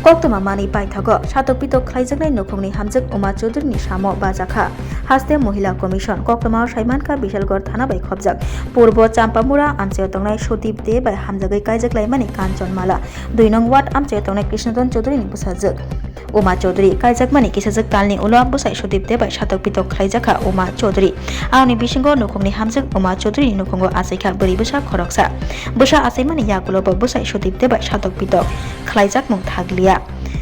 Koktoma mani paithago Satok Pitok Khlaijaknai Nukhungni Hamjak Uma Chowdhuryni Samo Bwchakha haste Mohila Commission Koktoma Saimanka Bishalgor Thana bai khobjak Purbo Champamura amcheo tongnai Sotip de bai hamjagai kaijaklaimani Kanchanmala 2 nong ward amcheo tongnai Krishnadon Chowdhuryni bwsajak Uma Chowdhury kaijakmani kisajak talni ulo bwsai Sotip de bai Satok Pitok Khlaijakha Uma Chowdhury auni bisingo nukhungni hamjak Uma Chowdhuryni nukhungo asaikha bwri bwsa khoroksa bwsa asaimani yagulo bwsai Sotip de bai Satok Pitok Khlaijakmung thaglia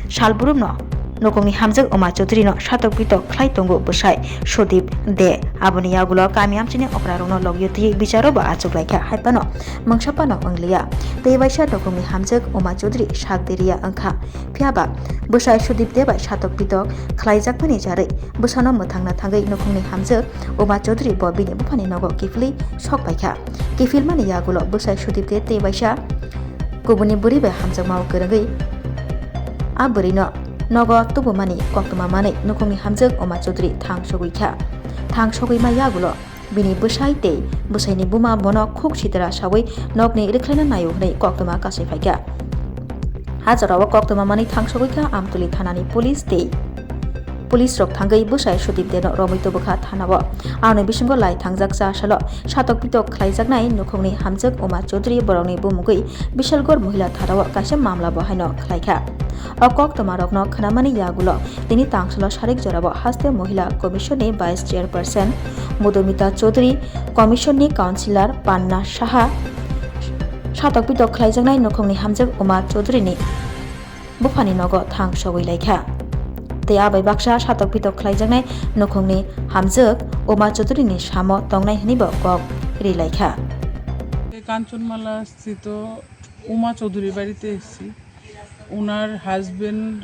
Salburumno Nokongni hamjak Uma Chowdhury no Satok Pitok Khlai tongo bwsai Sotip de aboni yagulo kami amchini okrarongno logyoti bicharo ba achuklaikha haipano mungsapano anglia teibaisa nokongni hamjak Uma Chowdhury sakderia angkha phiaba bwsai Sotip de bai Satok Pitok Khlaijakmani jarei bwsano mwthangna thangai nokongni hamjak Uma Chowdhury bo bini bufani nogo kifli sokpaikha kifilmani yagulo bwsai Sotip de teibaisa kubuni buri bai hamjak mau kwrwngwi Aburino nogo tubumani koktoma mani nukhungni hamjak Uma Chowdhury thang sogui yagulo bini bwsai tei bwsaini buma bono khuk sitara sawi nokni rikhlaina nayo hnai koktoma kasai phaikha hajarawa koktoma mani thang soguikha amtuli thanani police rok thangai bwsai Sotip de no romoi tobokha thanao auni bisingo lai thangjak salo Satok Pitok Khlaijaknai nukhungni hamjak Uma Chowdhury borokni bumugui Bishalgor Mohila tharao kaisa mamla bohaino khlaikha Koktoma rokno khwnamani yagulo tini tangsalo sarik jorabo haste Mohila Commission ni Vice Chairperson Mudumita Chowdhury Commission ni Councillor Panna Saha Satok Pitok Khlaijaknai nukhungni hamjak Uma Chowdhury ni bufani nogo thang sogui laikha tei abai baksa Satok Pitok Khlaijaknai nukhungni hamjak Uma Chowdhury ni Samo tongnai hnibo kok rilaikha Kanchanmala স্থিত উমা চৌধুরীর বাড়িতে এসেছি ওনার husband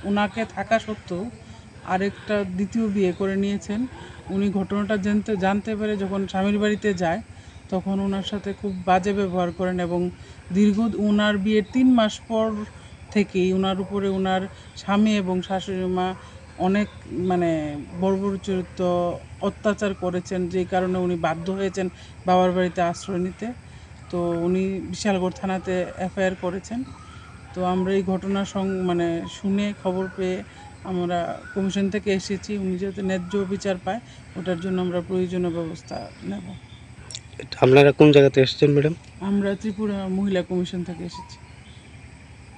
ওনাকে থাকা সত্ত্বেও আরেকটা দ্বিতীয় বিয়ে করে নিয়েছেন উনি ঘটনাটা জানতে পেরে যখন স্বামীর বাড়িতে যায় তখন ওনার সাথে খুব বাজে ব্যবহার করেন এবং ওনার বিয়ের 3 মাস পর থেকেই ওনার উপরে ওনার স্বামী এবং শাশুড়ি মা অনেক বর্বরচিত অত্যাচার করেছেন যে কারণে উনি বাধ্য হয়েছেন বাবার বাড়িতে আশ্রয় নিতে তো উনি বিশালগড় থানাতে এফআইআর করেছেন তো আমরা এই ঘটনা শুনে খবর পেয়ে আমরা কমিশন থেকে এসেছি উনি যাতে ন্যায্য বিচার পায় ওটার জন্য আমরা প্রয়োজনীয় ব্যবস্থা নেব। আপনারা কোন জায়গাতে এসেছেন ম্যাডাম? আমরা ত্রিপুরা মহিলা কমিশন থেকে এসেছি।